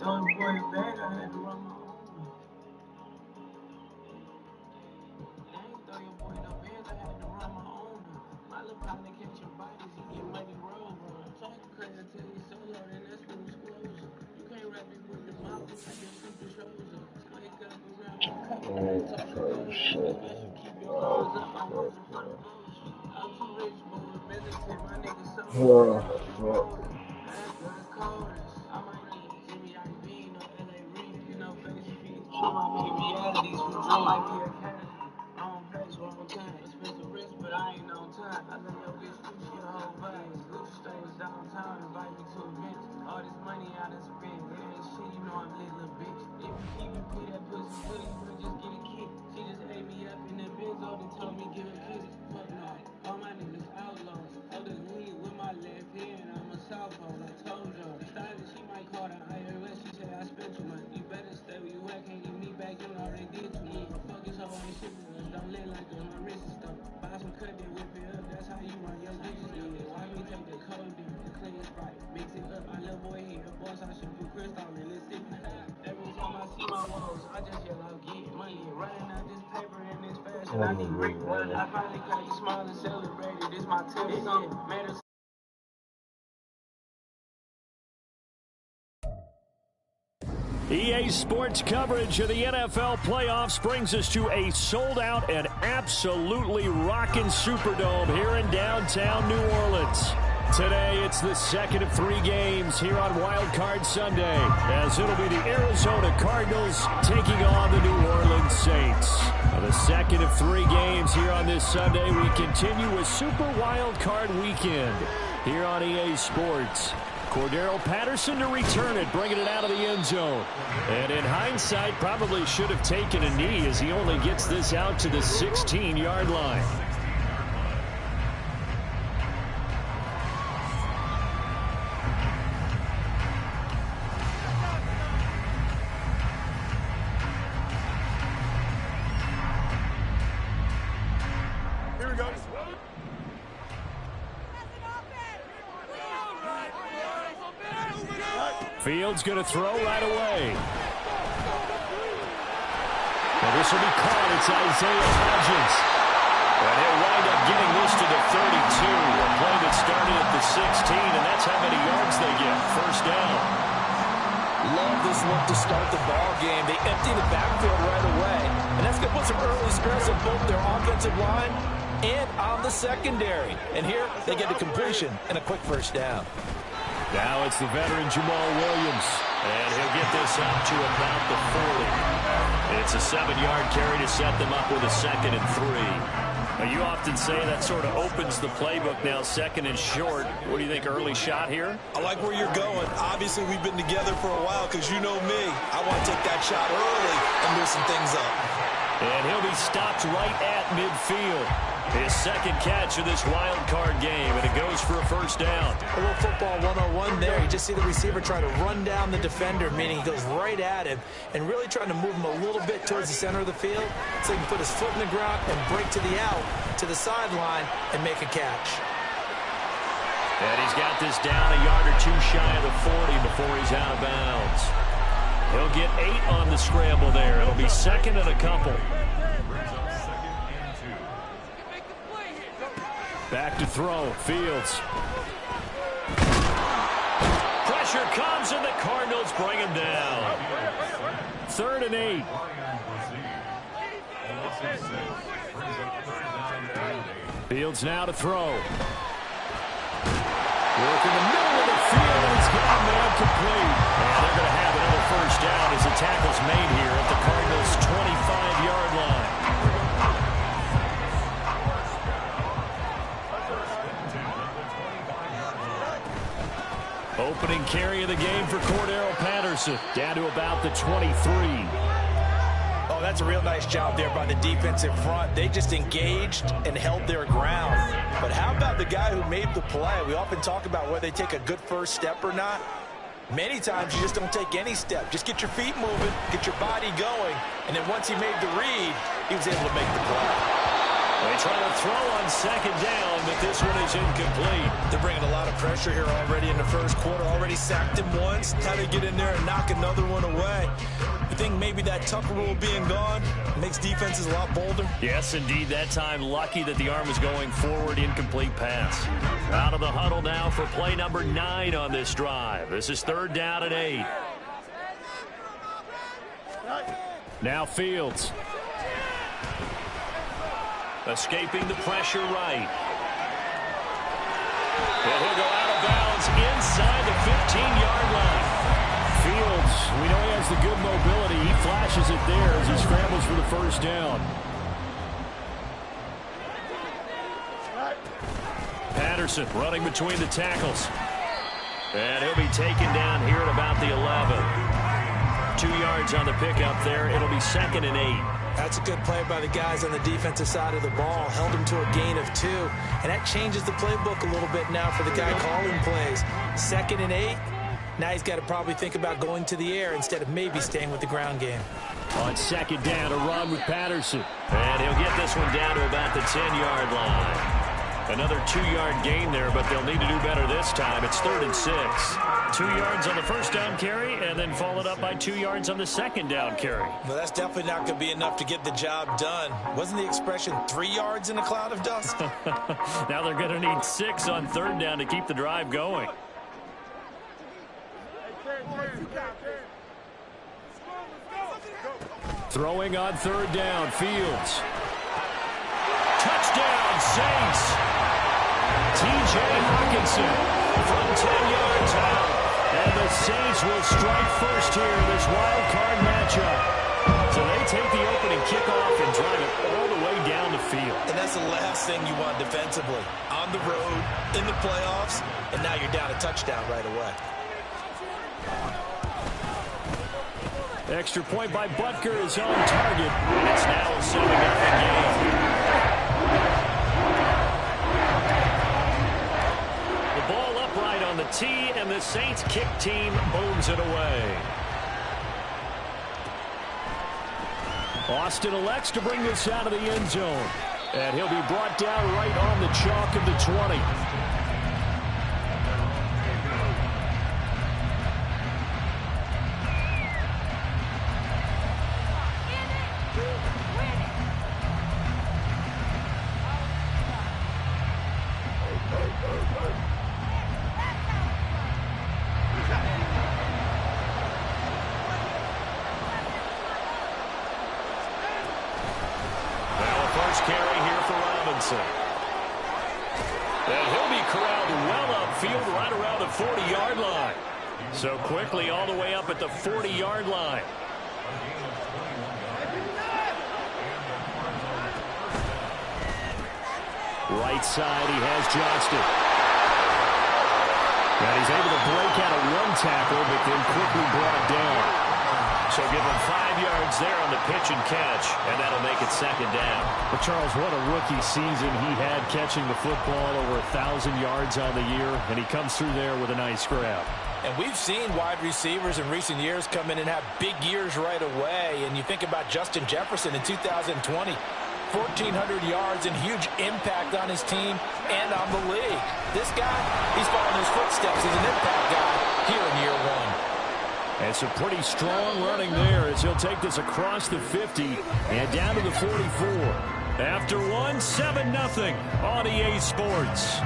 Those boys back, I had to run my own. I ain't throw your boy no bands, I had to run my own. My little partner catch your bodies, he get money roll. Talk crazy till you solo, then that's when you close. You can't rap it with the mouth, I just shoot the shows. Wake up around the cup, talk about shit. Keep your clothes up, I'm working for the boys. I'm too rich, but with militant, my niggas so I ask for the chorus. I might need Jimmy Iovine or LA Reid, you know, face feet. I might make realities from Dream, might be a cat. Wrong place, wrong time. Expensive risk, but I ain't on time. I love your bitch too, she a whole vibe. Gucci stays downtown, invite me to events. All this money I done spent, it ain't shit, you know I'm lit, little bitch. If you keep me put that pussy good, you could just get a kick. She just ate me up in the Benz, and told me give a kiss. Fuck no, all my niggas outlaws. Hold the lead with my left hand, I'm a southpaw, I told y'all. Stylish, she might call the IRS, she say I spent too much. You better stay where you at, can't give me back, you already did too much. Fuck this hoe, ain't shit with us, don't live like that, my wrist is stuck. Buy some cut, then whip it up, that's how you run your digits, yeah. Why me take the cold in, the clean Sprite, mix it up, my little boy here, boss, I should put crystal in, let's see. Every time I see my walls, I just yell out, get money, running out this paper in this fashion, I need Rick Run. I finally cracked the smile and celebrated, this my tip, man. EA Sports coverage of the NFL playoffs brings us to a sold-out and absolutely rocking Superdome here in downtown New Orleans. Today, it's the second of 3 games here on Wild Card Sunday, as it'll be the Arizona Cardinals taking on the New Orleans Saints. Now, the second of 3 games here on this Sunday, we continue with Super Wild Card Weekend here on EA Sports. Cordero Patterson to return it, bringing it out of the end zone. And in hindsight, probably should have taken a knee as he only gets this out to the 16-yard line. Here we go. Fields going to throw right away. And this will be caught. It's Isaiah Hodgins. And he'll wind up getting this to the 32. A play that started at the 16, and that's how many yards they get. First down. Love this look to start the ball game. They empty the backfield right away. And that's going to put some early stress on both their offensive line and on the secondary. And here they get a completion and a quick first down. Now it's the veteran Jamal Williams. And he'll get this up to about the 40. It's a 7-yard carry to set them up with a 2nd and 3. Now, you often say that sort of opens the playbook now, 2nd and short. What do you think, early shot here? I like where you're going. Obviously, we've been together for a while because you know me. I want to take that shot early and loosen things up. And he'll be stopped right at midfield. His 2nd catch of this wild card game, and it goes for a first down. A little football 101 there. You just see the receiver try to run down the defender, meaning he goes right at him and really trying to move him a little bit towards the center of the field so he can put his foot in the ground and break to the out, to the sideline, and make a catch. And he's got this down a yard or 2 shy of the 40 before he's out of bounds. He'll get 8 on the scramble there. It'll be 2nd and a couple. Back to throw. Fields. Pressure comes, and the Cardinals bring him down. 3rd and 8. Fields now to throw. Work in the middle of the field, and he's got a man complete. And they're going to have another first down as the tackle's made here at the Cardinals' 25-yard line. Opening carry of the game for Cordero Patterson, down to about the 23. Oh, that's a real nice job there by the defensive front. They just engaged and held their ground. But how about the guy who made the play? We often talk about whether they take a good first step or not. Many times you just don't take any step. Just get your feet moving, get your body going, and then once he made the read, he was able to make the play. They try to throw on second down, but this one is incomplete. They're bringing a lot of pressure here already in the first quarter. Already sacked him once. How to get in there and knock another one away. You think maybe that Tucker rule being gone makes defenses a lot bolder? Yes, indeed. That time, lucky that the arm was going forward. Incomplete pass. Out of the huddle now for play number 9 on this drive. This is 3rd down and 8. Now Fields. Escaping the pressure right. And he'll go out of bounds inside the 15-yard line. Fields, we know he has the good mobility. He flashes it there as he scrambles for the first down. Patterson running between the tackles. And he'll be taken down here at about the 11. 2 yards on the pickup there. It'll be 2nd and 8. That's a good play by the guys on the defensive side of the ball. Held him to a gain of 2. And that changes the playbook a little bit now for the guy calling plays. 2nd and 8. Now he's got to probably think about going to the air instead of maybe staying with the ground game. On 2nd down, a run with Patterson. And he'll get this one down to about the 10-yard line. Another 2-yard gain there, but they'll need to do better this time. It's 3rd and 6. 2 yards on the first down carry, and then followed up by 2 yards on the second down carry. Well, that's definitely not going to be enough to get the job done. Wasn't the expression 3 yards in a cloud of dust? Now they're going to need 6 on 3rd down to keep the drive going. Throwing on 3rd down, Fields. Touchdown, Saints. T.J. Hawkinson from 10 yards out. And the Saints will strike first here in this wild card matchup. So they take the opening kickoff and drive it all the way down the field. And that's the last thing you want defensively. On the road, in the playoffs, and now you're down a touchdown right away. Extra point by Butker is on target. It's now a 7-0 game. The ball upright on the tee, and the Saints kick team booms it away. Austin elects to bring this out of the end zone. And he'll be brought down right on the chalk of the 20. Carry here for Robinson. And he'll be corralled well upfield right around the 40-yard line. So quickly all the way up at the 40-yard line. Right side, he has Johnston. And he's able to break out of one tackle, but then quickly brought down. So give him 5 yards there on the pitch and catch, and that'll make it 2nd down. But Charles, what a rookie season he had catching the football, over 1,000 yards on the year, and he comes through there with a nice grab. And we've seen wide receivers in recent years come in and have big years right away. And you think about Justin Jefferson in 2020, 1,400 yards and huge impact on his team and on the league. This guy, he's following his footsteps as an impact guy here in year 1. And some pretty strong running there as he'll take this across the 50 and down to the 44. After 7-0 on EA Sports.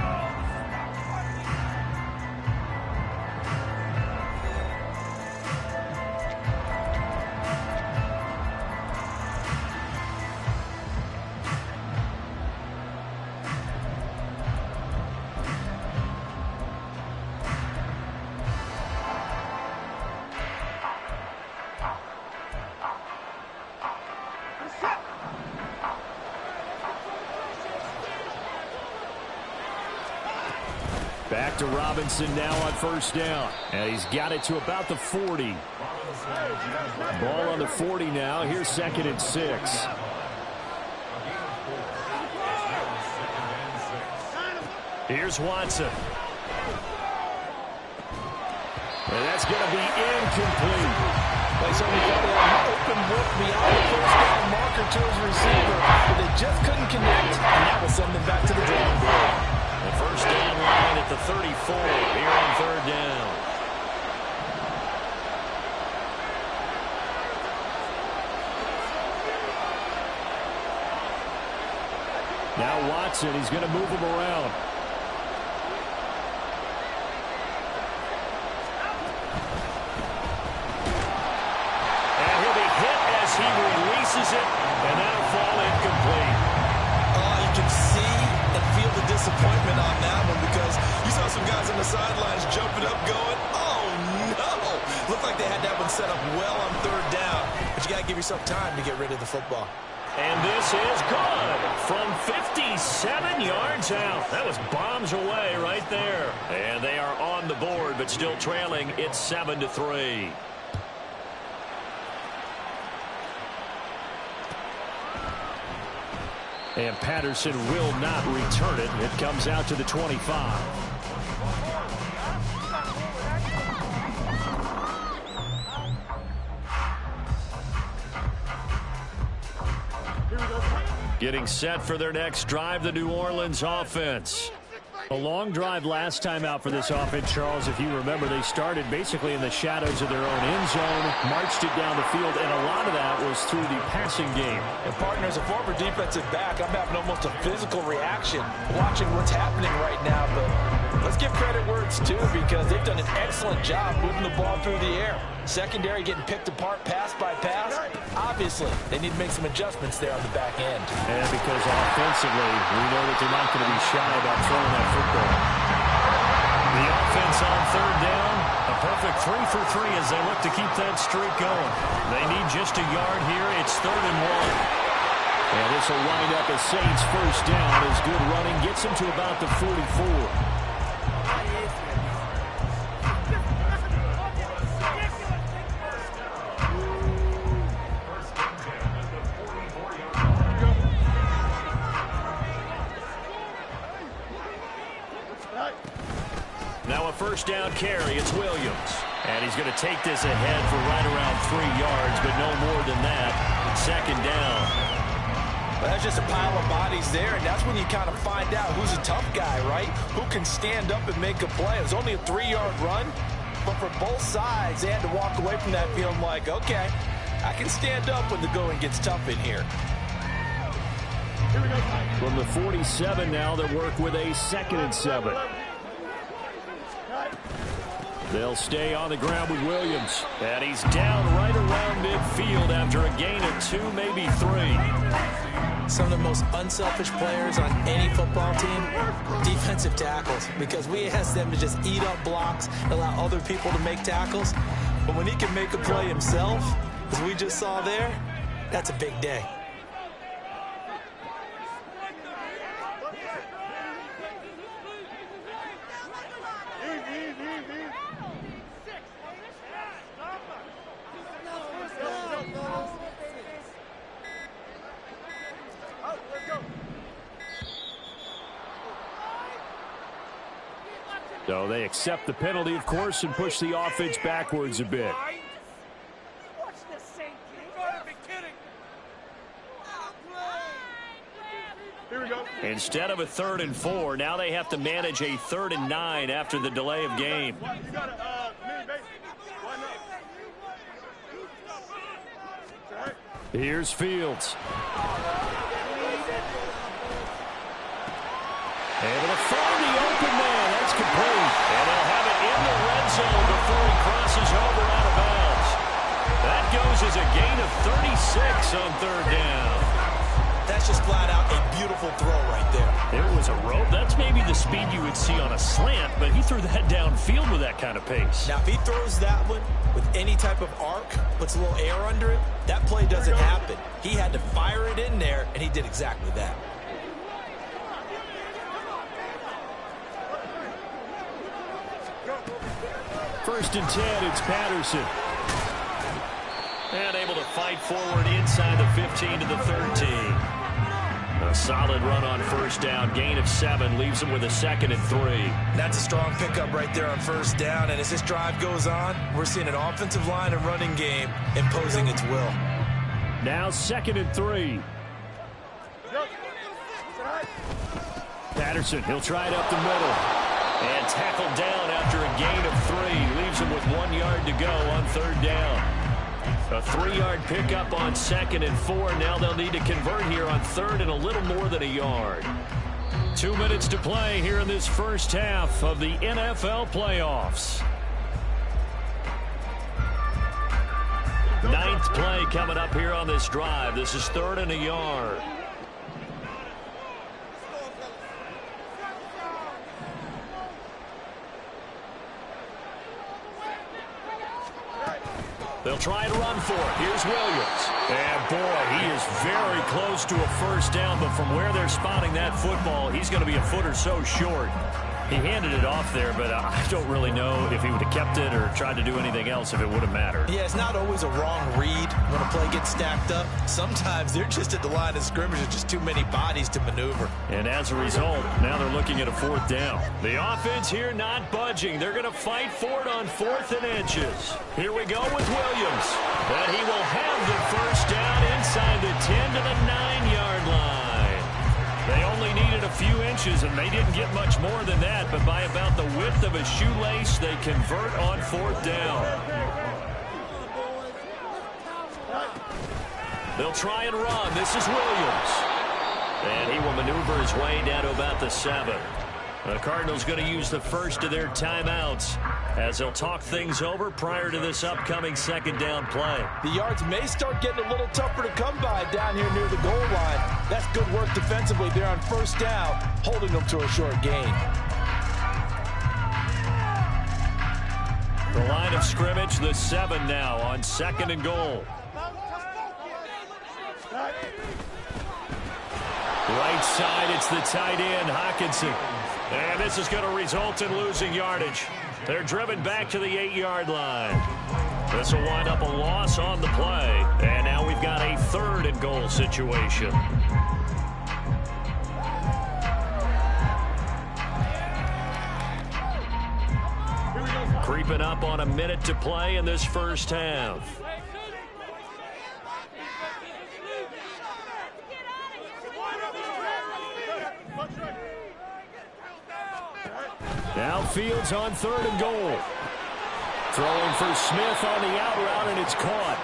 Back to Robinson now on 1st down. And he's got it to about the 40. Ball on the 40 now. Here's 2nd and 6. Here's Watson. And that's going to be incomplete. Plays only got an open look beyond the first down marker to his receiver, but they just couldn't connect. back to the drawing board. The first down line at the 34 here on third down. Now Watson, he's going to move him around. And he'll be hit as he releases it, and that'll fall incomplete. You can see and feel the disappointment on that one because you saw some guys on the sidelines jumping up going, oh no! Looked like they had that one set up well on third down, but you got to give yourself time to get rid of the football. And this is good from 57 yards out. That was bombs away right there. And they are on the board, but still trailing. It's 7-3. And Patterson will not return it. It comes out to the 25. Getting set for their next drive, the New Orleans offense. A long drive last time out for this offense, Charles. If you remember, they started basically in the shadows of their own end zone, marched it down the field, and a lot of that was through the passing game. And partner, as a former defensive back, I'm having almost a physical reaction watching what's happening right now. But let's give credit where it's due because they've done an excellent job moving the ball through the air. Secondary getting picked apart pass by pass. Obviously, they need to make some adjustments there on the back end. And because offensively, we know that they're not going to be shy about throwing that football. The offense on third down, a perfect 3 for 3 as they look to keep that streak going. They need just a yard here. It's 3rd and 1. And this will wind up a Saints first down as good running gets them to about the 44. Now a first down carry. It's Williams. And he's going to take this ahead for right around 3 yards, but no more than that. 2nd down. Well, that's just a pile of bodies there, and that's when you kind of find out who's a tough guy, right? Who can stand up and make a play. It was only a 3-yard run, but for both sides, they had to walk away from that feeling like, okay, I can stand up when the going gets tough in here. From the 47 now, they work with a 2nd and 7. They'll stay on the ground with Williams. And he's down right around midfield after a gain of 2, maybe 3. Some of the most unselfish players on any football team, defensive tackles, because we ask them to just eat up blocks, allow other people to make tackles. But when he can make a play himself, as we just saw there, that's a big day. So they accept the penalty, of course, and push the offense backwards a bit. Here we go. Instead of a 3rd and 4, now they have to manage a 3rd and 9 after the delay of game. You got a mini base. Why not? Here's Fields. Able to find the open man. That's complete. And they'll have it in the red zone before he crosses over out of bounds. That goes as a gain of 36 on 3rd down. That's just flat out a beautiful throw right there. It was a rope. That's maybe the speed you would see on a slant, but he threw that downfield with that kind of pace. Now, if he throws that one with any type of arc, puts a little air under it, that play doesn't happen. He had to fire it in there, and he did exactly that. First and 10, it's Patterson. And able to fight forward inside the 15 to the 13. A solid run on first down. Gain of 7 leaves him with a 2nd and 3. That's a strong pickup right there on first down. And as this drive goes on, we're seeing an offensive line and running game imposing its will. Now 2nd and 3. Patterson, he'll try it up the middle. And tackled down after a gain of 3. Leaves him with 1 yard to go on 3rd down. A 3-yard pickup on 2nd and 4. Now they'll need to convert here on 3rd and a little more than a yard. 2 minutes to play here in this first half of the NFL playoffs. 9th play coming up here on this drive. This is 3rd and a yard. They'll try and run for it. Here's Williams. And, boy, he is very close to a first down, but from where they're spotting that football, he's going to be a foot or so short. He handed it off there, but I don't really know if he would have kept it or tried to do anything else if it would have mattered. Yeah, it's not always a wrong read when a play gets stacked up. Sometimes they're just at the line of scrimmage with just too many bodies to maneuver. And as a result, now they're looking at a 4th down. The offense here not budging. They're going to fight for it on 4th and inches. Here we go with Williams. But he will have the first down inside the 10 to the 9-yard line. They only needed a few inches, and they didn't get much more than that, but by about the width of a shoelace, they convert on 4th down. They'll try and run. This is Williams. And he will maneuver his way down to about the 7. The Cardinals going to use the first of their timeouts as they'll talk things over prior to this upcoming 2nd down play. The yards may start getting a little tougher to come by down here near the goal line. That's good work defensively there on 1st down, holding them to a short gain. The line of scrimmage, the 7 now on 2nd and goal. Right side, it's the tight end, Hockenson. And this is going to result in losing yardage. They're driven back to the 8-yard line. This will wind up a loss on the play. And now we've got a 3rd and goal situation. Creeping up on a minute to play in this first half. Now Fields on 3rd and goal. Throwing for Smith on the out route, and it's caught.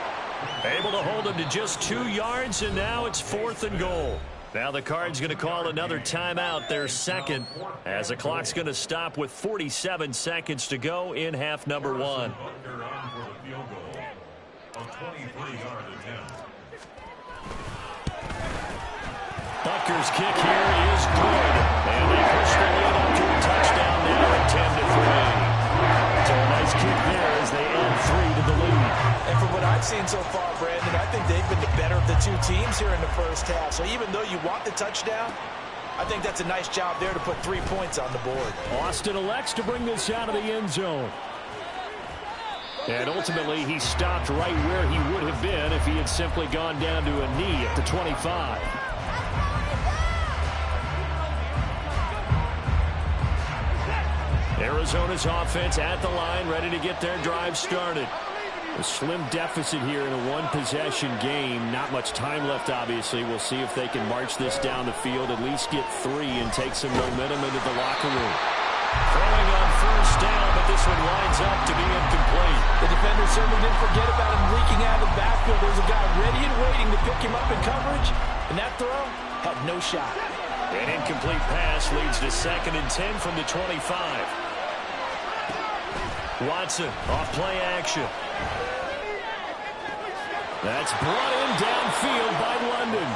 Able to hold him to just 2 yards, and now it's 4th and goal. Now the Cards going to call another timeout, their 2nd, as the clock's going to stop with 47 seconds to go in half number 1. Butker's kick here is good. And they push the lead up to a touchdown now at 10-3. So a nice kick there as they add 3 to the lead. And from what I've seen so far, Brandon, I think they've been the better of the 2 teams here in the first half. So even though you want the touchdown, I think that's a nice job there to put 3 points on the board. Austin elects to bring this out of the end zone. And ultimately, he stopped right where he would have been if he had simply gone down to a knee at the 25. Arizona's offense at the line, ready to get their drive started. A slim deficit here in a 1-possession game. Not much time left, obviously. We'll see if they can march this down the field, at least get 3 and take some momentum into the locker room. Throwing on first down, but this one winds up to be incomplete. The defender certainly didn't forget about him leaking out of the backfield. There's a guy ready and waiting to pick him up in coverage, and that throw had no shot. An incomplete pass leads to 2nd and 10 from the 25. Watson off play action. That's brought in downfield by London.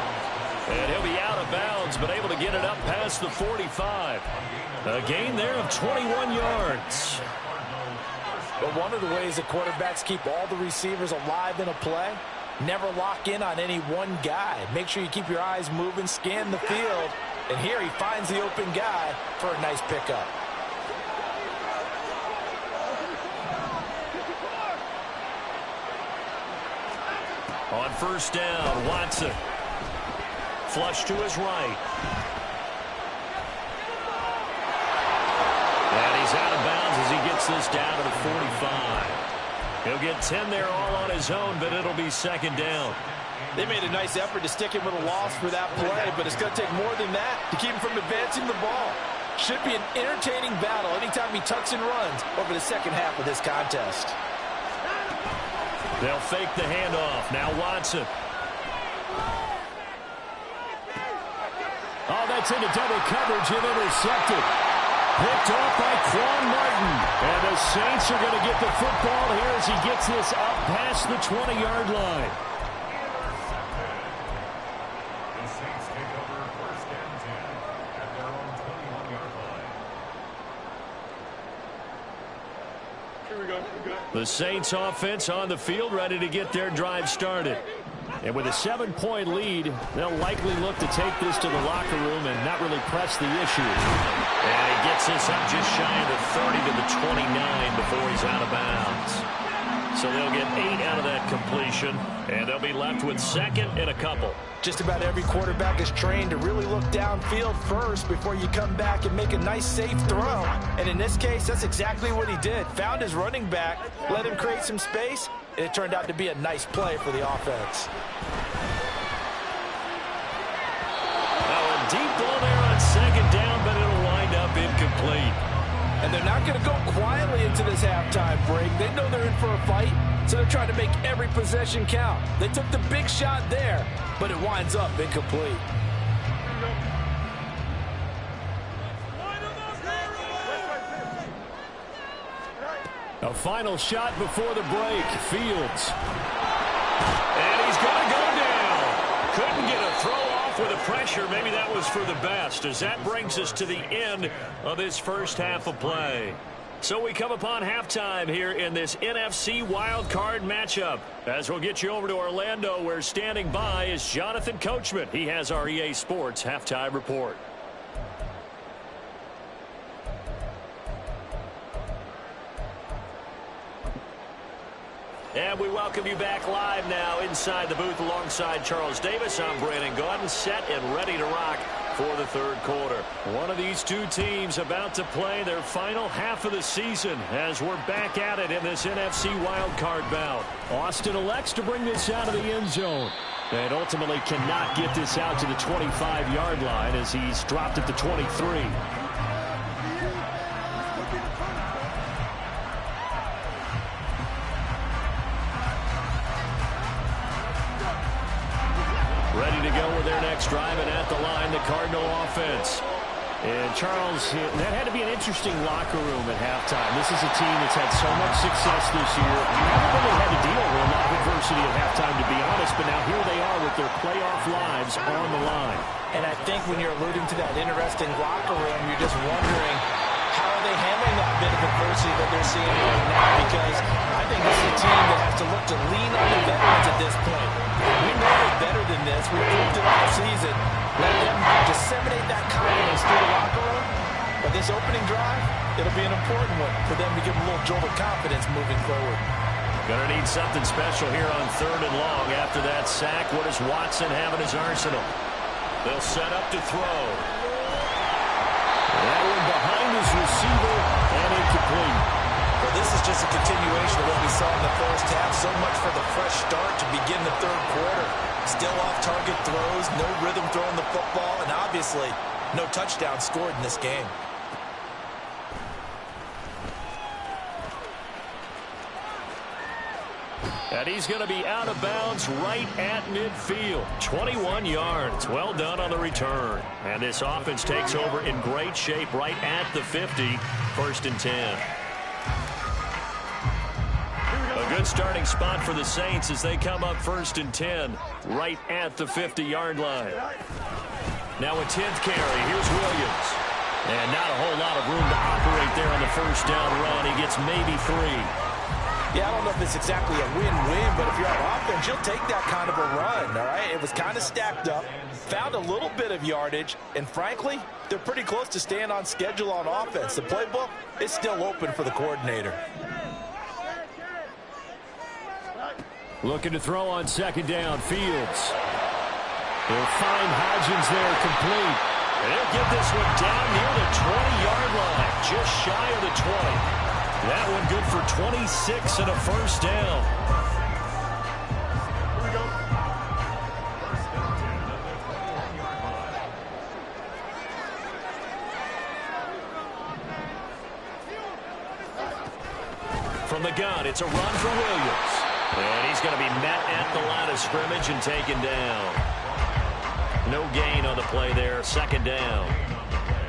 And he'll be out of bounds, but able to get it up past the 45. A gain there of 21 yards. But one of the ways that quarterbacks keep all the receivers alive in a play, never lock in on any one guy. Make sure you keep your eyes moving, scan the field. And here he finds the open guy for a nice pickup. On first down, Watson. Flush to his right. And he's out of bounds as he gets this down to the 45. He'll get 10 there all on his own, but it'll be 2nd down. They made a nice effort to stick him with a loss for that play, but it's going to take more than that to keep him from advancing the ball. Should be an entertaining battle anytime he tucks and runs over the second half of this contest. They'll fake the handoff. Now Watson. Oh, that's into double coverage and intercepted. Picked off by Quan Martin. And the Saints are going to get the football here as he gets this up past the 20-yard line. The Saints take over first and 10 at their own 21-yard line. Here we go. We're good. The Saints offense on the field, ready to get their drive started. And with a 7-point lead, they'll likely look to take this to the locker room and not really press the issue. And he gets this up just shy of the 30 to the 29 before he's out of bounds. So they'll get 8 out of that completion, and they'll be left with second and a couple. Just about every quarterback is trained to really look downfield first before you come back and make a nice, safe throw. And in this case, that's exactly what he did. Found his running back, let him create some space, and it turned out to be a nice play for the offense. Now a deep ball there on second down, but it'll wind up incomplete. And they're not going to go quietly into this halftime break. They know they're in for a fight, so they're trying to make every possession count. They took the big shot there, but it winds up incomplete. A final shot before the break. Fields. And he's going to go down. Couldn't get a throw off with the pressure. Maybe that was for the best, as that brings us to the end of this first half of play. So we come upon halftime here in this NFC wildcard matchup. As we'll get you over to Orlando, where standing by is Jonathan Coachman. He has our EA Sports halftime report. And we welcome you back live now inside the booth alongside Charles Davis. I'm Brandon Gaudin, set and ready to rock for the third quarter. One of these two teams about to play their final half of the season as we're back at it in this NFC wildcard bout. Austin elects to bring this out of the end zone and ultimately cannot get this out to the 25-yard line as he's dropped at the 23. Ready to go with their next drive, and at the line, the Cardinal offense. And Charles, that had to be an interesting locker room at halftime. This is a team that's had so much success this year. You haven't really had to deal with a lot of adversity at halftime, to be honest, but now here they are with their playoff lives on the line. And I think when you're alluding to that interesting locker room, you're just wondering how are they handling that bit of adversity that they're seeing right now, because I think this is a team that has to look to lean on the veterans at this point. We know they're better than this. We proved it all season. Let them disseminate that confidence through the locker room. But this opening drive, it'll be an important one for them to give them a little jolt of confidence moving forward. Gonna need something special here on 3rd and long. After that sack, what does Watson have in his arsenal? They'll set up to throw. That one behind his receiver and incomplete. Well, this is just a continuation of what we saw in the first half. So much for the fresh start to begin the third quarter. Still off-target throws, no rhythm throwing the football, and obviously no touchdown scored in this game. And he's going to be out of bounds right at midfield. 21 yards. Well done on the return. And this offense takes over in great shape right at the 50. 1st and 10. A good starting spot for the Saints as they come up 1st and 10 right at the 50-yard line. Now a 10th carry. Here's Williams. And not a whole lot of room to operate there on the first down run. He gets maybe 3. Yeah, I don't know if it's exactly a win-win, but if you're on offense, you'll take that kind of a run, all right? It was kind of stacked up, found a little bit of yardage, and frankly, they're pretty close to staying on schedule on offense. The playbook is still open for the coordinator. Looking to throw on 2nd down. Fields. They'll find Hodgins there complete. And he'll get this one down near the 20-yard line, just shy of the 20. That one good for 26 and a 1st down. the gun, it's a run for Williams. And he's going to be met at the line of scrimmage and taken down. No gain on the play there, second down.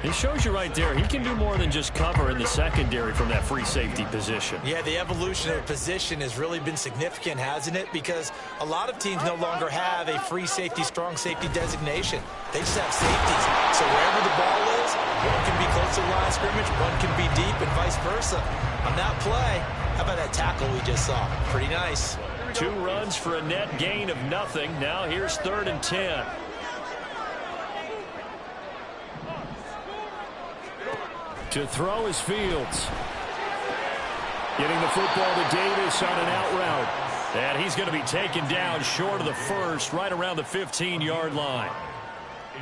It shows you right there, he can do more than just cover in the secondary from that free safety position. Yeah, the evolution of the position has really been significant, hasn't it? Because a lot of teams no longer have a free safety, strong safety designation. They just have safeties. So wherever the ball is, one can be close to the line of scrimmage, one can be deep, and vice versa. On that play, how about that tackle we just saw? Pretty nice. 2 runs for a net gain of nothing. Now here's 3rd and 10. To throw is Fields. Getting the football to Davis on an out route. And he's going to be taken down short of the first, right around the 15-yard line.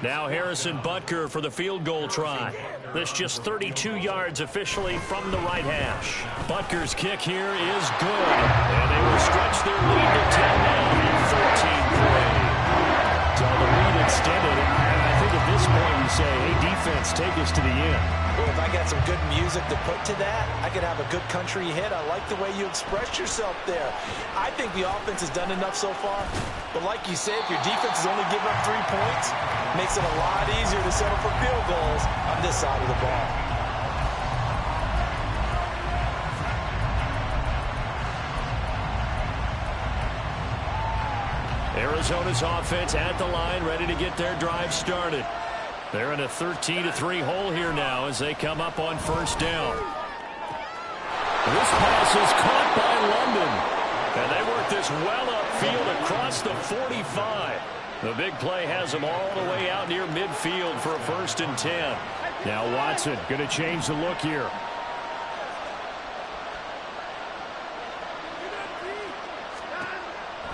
Now Harrison Butker for the field goal try. This just 32 yards officially from the right hash. Butker's kick here is good. And they will stretch their lead to 10 now. 14-3. So the lead extended. I think at this point you say, hey, defense, take us to the end. Well, if I got some good music to put to that, I could have a good country hit. I like the way you expressed yourself there. I think the offense has done enough so far. But like you say, if your defense is only giving up 3 points, it makes it a lot easier to settle for field goals on this side of the ball. Arizona's offense at the line, ready to get their drive started. They're in a 13-3 hole here now as they come up on first down. This pass is caught by London. And they work this well upfield across the 45. The big play has them all the way out near midfield for a 1st and 10. Now Watson going to change the look here.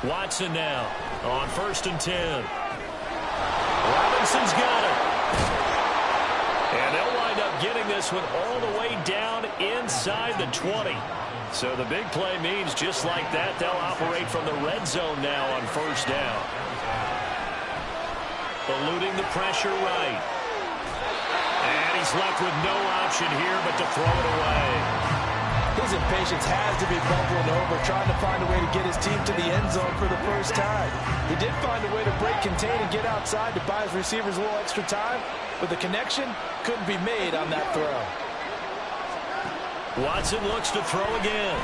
Watson now on 1st and 10. Robinson's got it. And they'll wind up getting this one all the way down inside the 20. So the big play means just like that, they'll operate from the red zone now on first down. Eluding the pressure right. And he's left with no option here but to throw it away. His impatience has to be bubbling over, trying to find a way to get his team to the end zone for the first time. He did find a way to break, contain, and get outside to buy his receivers a little extra time, but the connection couldn't be made on that throw. Watson looks to throw again.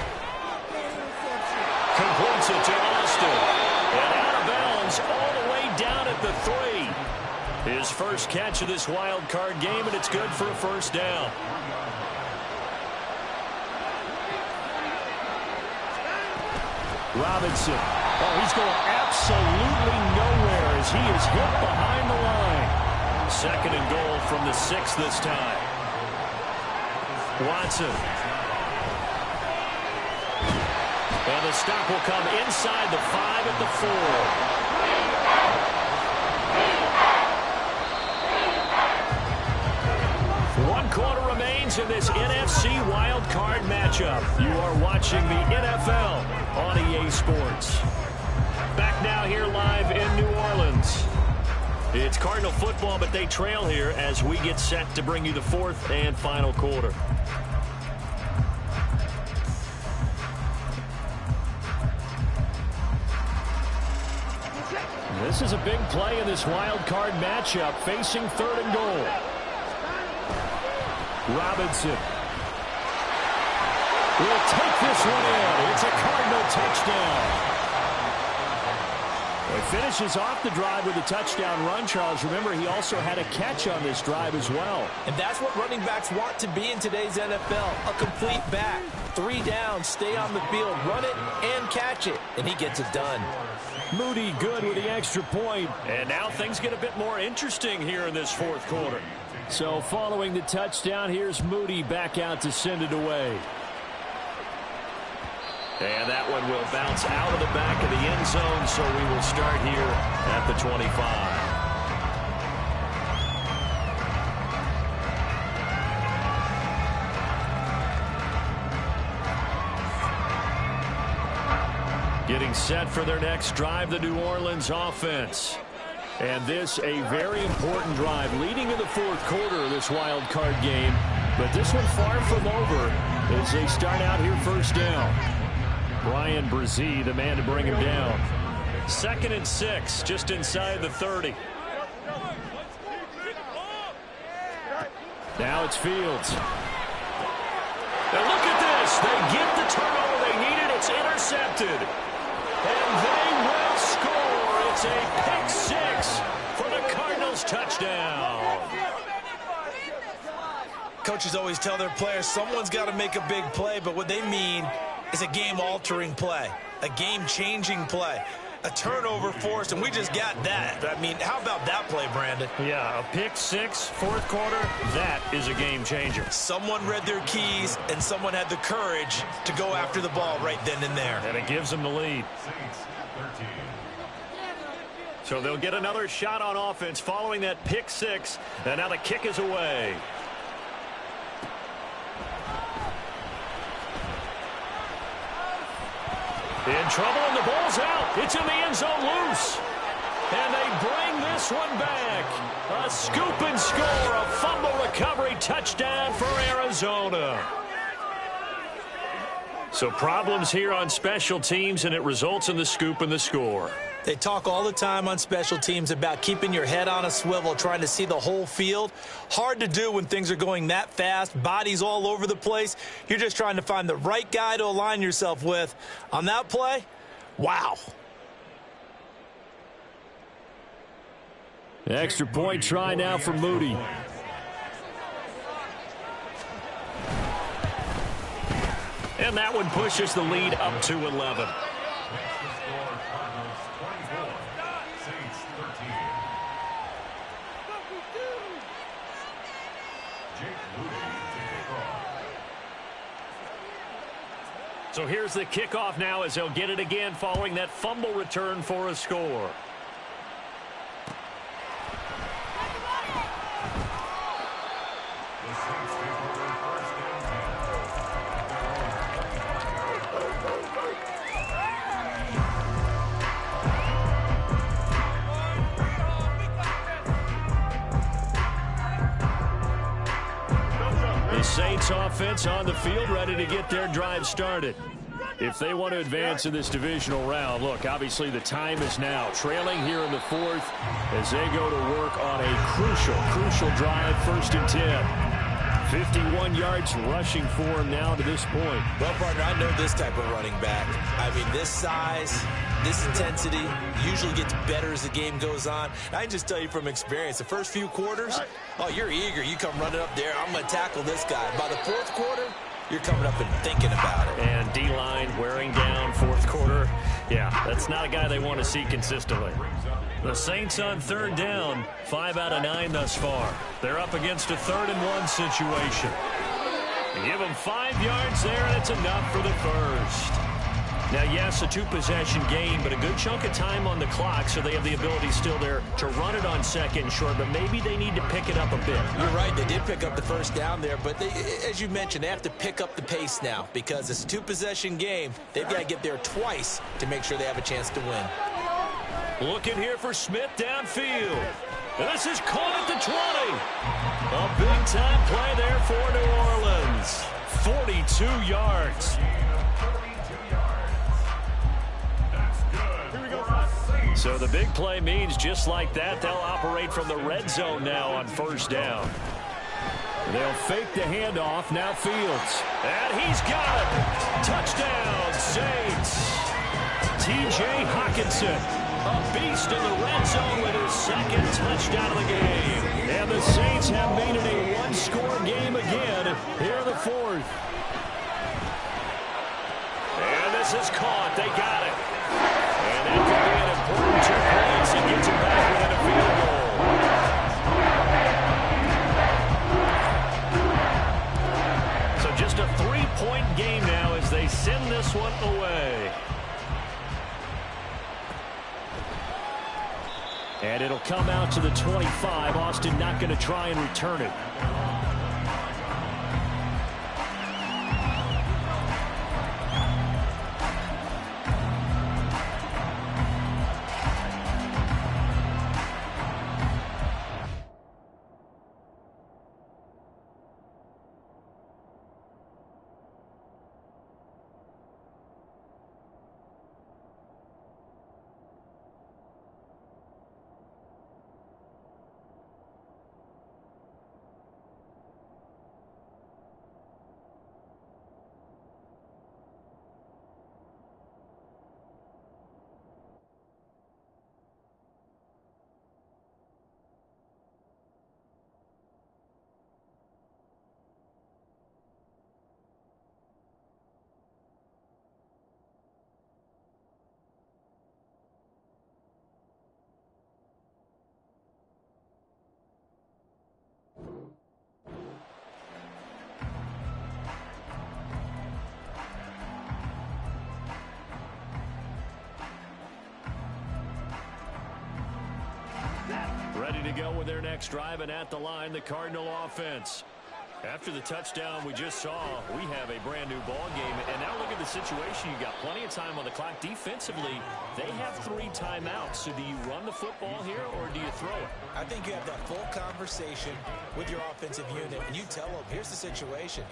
Completes it to Austin. And out of bounds all the way down at the 3. His first catch of this wild card game, and it's good for a first down. Robinson. Oh, he's going absolutely nowhere as he is hit behind the line. 2nd and goal from the 6 this time. Watson. And the stop will come inside the 5 at the 4. 1 quarter remains in this NFC wild card matchup. You are watching the NFL on EA Sports. Back now here live in New Orleans. It's Cardinal football, but they trail here as we get set to bring you the 4th and final quarter. This is a big play in this wild card matchup, facing 3rd and goal. Robinson will take this one in. It's a Cardinal touchdown. He finishes off the drive with a touchdown run, Charles. Remember, he also had a catch on this drive as well. And that's what running backs want to be in today's NFL, a complete back. 3 downs, stay on the field, run it, and catch it. And he gets it done. Moody good with the extra point. And now things get a bit more interesting here in this 4th quarter. So following the touchdown, here's Moody back out to send it away. And that one will bounce out of the back of the end zone, so we will start here at the 25. Getting set for their next drive, the New Orleans offense. And this a very important drive leading in the 4th quarter of this wild card game. But this one far from over as they start out here first down. Brian Brzee, the man to bring him down. 2nd and 6, just inside the 30. Now it's Fields. Now look at this. They get the turnover they needed. It's intercepted. And they will score. It's a pick 6 for the Cardinals touchdown. Coaches always tell their players someone's got to make a big play, but what they mean is a game-altering play, a game-changing play, a turnover forced, and we just got that. I mean, how about that play, Brandon? Yeah, a pick 6, 4th quarter, that is a game changer. Someone read their keys, and someone had the courage to go after the ball right then and there. And it gives them the lead. So they'll get another shot on offense following that pick 6, and now the kick is away. In trouble, and the ball's out. It's in the end zone loose. And they bring this one back. A scoop and score, a fumble recovery touchdown for Arizona. So problems here on special teams, and it results in the scoop and the score. They talk all the time on special teams about keeping your head on a swivel, trying to see the whole field. Hard to do when things are going that fast, bodies all over the place. You're just trying to find the right guy to align yourself with. On that play, wow. Extra point try now for Moody. And that one pushes the lead up to 11. So here's the kickoff now as they'll get it again following that fumble return for a score. The Saints offense on the field, ready to get their drive started. If they want to advance in this divisional round, look, obviously the time is now. Trailing here in the 4th as they go to work on a crucial drive, 1st and 10. 51 yards rushing for him now to this point. Well, partner, I know this type of running back. I mean, this size, this intensity usually gets better as the game goes on. I can just tell you from experience, the first few quarters, oh, you're eager. You come running up there, I'm going to tackle this guy. By the 4th quarter, you're coming up and thinking about it. And D-line wearing down 4th quarter. Yeah, that's not a guy they want to see consistently. The Saints on 3rd down, 5 out of 9 thus far. They're up against a 3rd and 1 situation. You give them 5 yards there, and it's enough for the first. Now, yes, a 2-possession game, but a good chunk of time on the clock, so they have the ability still there to run it on 2nd and short, but maybe they need to pick it up a bit. You're right. They did pick up the first down there, but they, as you mentioned, they have to pick up the pace now because it's a 2-possession game. They've got to get there twice to make sure they have a chance to win. Looking here for Smith downfield. And this is caught at the 20. A big-time play there for New Orleans. 42 yards. So the big play means just like that, they'll operate from the red zone now on 1st down. They'll fake the handoff. Now Fields. And he's got it. Touchdown, Saints. T.J. Hockenson. A beast in the red zone with his 2nd touchdown of the game. And the Saints have made it a 1-score game again here in the 4th. And this is caught. They got it. And that could be an important 2 points. It gets it back within a field goal. So just a 3-point game now as they send this one away. And it'll come out to the 25. Austin not going to try and return it. to go with their next drive, and at the line, the Cardinal offense. After the touchdown we just saw, we have a brand-new ball game. And now look at the situation. You got plenty of time on the clock. Defensively, they have 3 timeouts. So do you run the football here, or do you throw it? I think you have that full conversation with your offensive unit, and you tell them, here's the situation.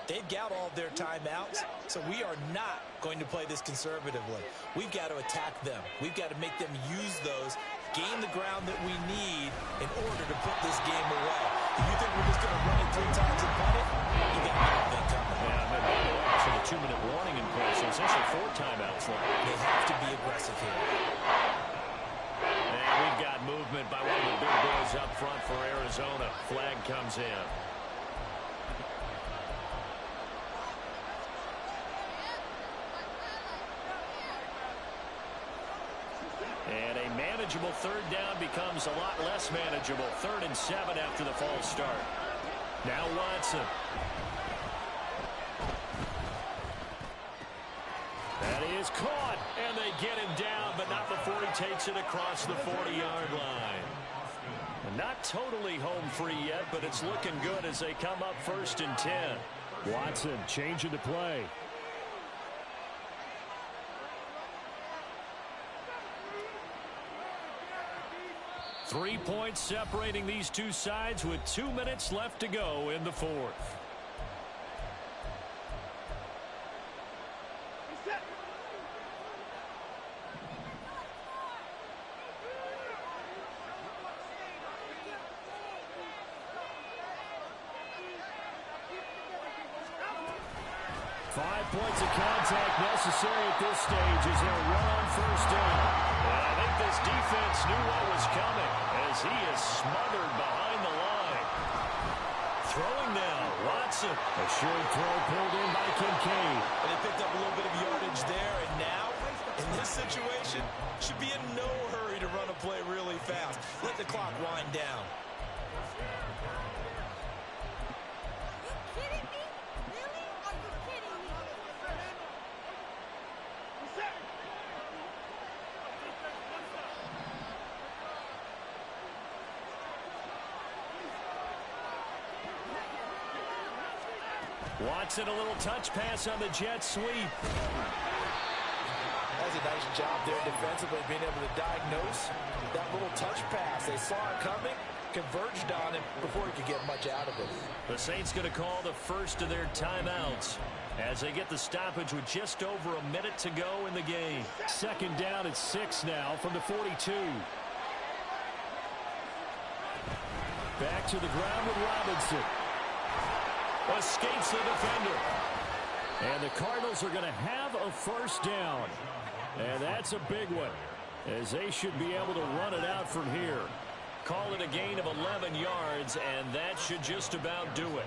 They've got all their timeouts, so we are not going to play this conservatively. We've got to attack them. We've got to make them use those, gain the ground that we need in order to put this game away. If you think we're just going to run it 3 times and punt it, you got nothing coming. Yeah, but actually a 2-minute warning in place, so essentially 4 timeouts left. They have to be aggressive here. And we've got movement by one of the big boys up front for Arizona. Flag comes in. And a manageable 3rd down becomes a lot less manageable. 3rd and 7 after the false start. Now Watson. That is caught, and they get him down, but not before he takes it across the 40-yard line. And not totally home free yet, but it's looking good as they come up 1st and 10. Watson changing the play. Three points separating these two sides with 2 minutes left to go in the 4th. Points of contact necessary at this stage as they'll run on 1st down. And I think this defense knew what was coming as he is smothered behind the line. Throwing now, Watson. A short throw pulled in by Kincaid. And they picked up a little bit of yardage there, and now, in this situation, should be in no hurry to run a play really fast. Let the clock wind down. Watson, a little touch pass on the jet sweep. That's a nice job there defensively, being able to diagnose that little touch pass. They saw it coming, converged on it before he could get much out of it. The Saints going to call the first of their timeouts as they get the stoppage with just over a minute to go in the game. 2nd down at 6 now from the 42. Back to the ground with Robinson. Escapes the defender. And the Cardinals are going to have a 1st down. And that's a big one, as they should be able to run it out from here. Call it a gain of 11 yards, and that should just about do it.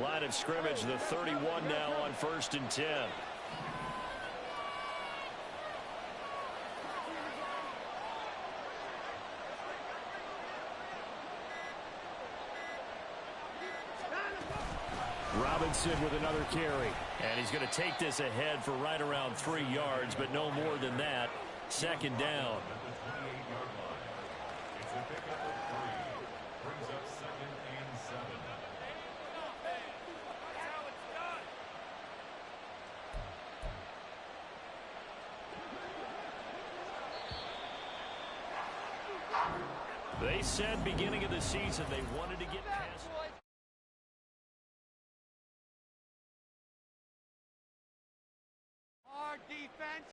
Line of scrimmage, the 31 now on 1st and 10. Robinson with another carry. And he's going to take this ahead for right around 3 yards, but no more than that. 2nd down. It's a pickup of 3. Brings up 2nd and 7. They said beginning of the season they wanted to get past. Our defense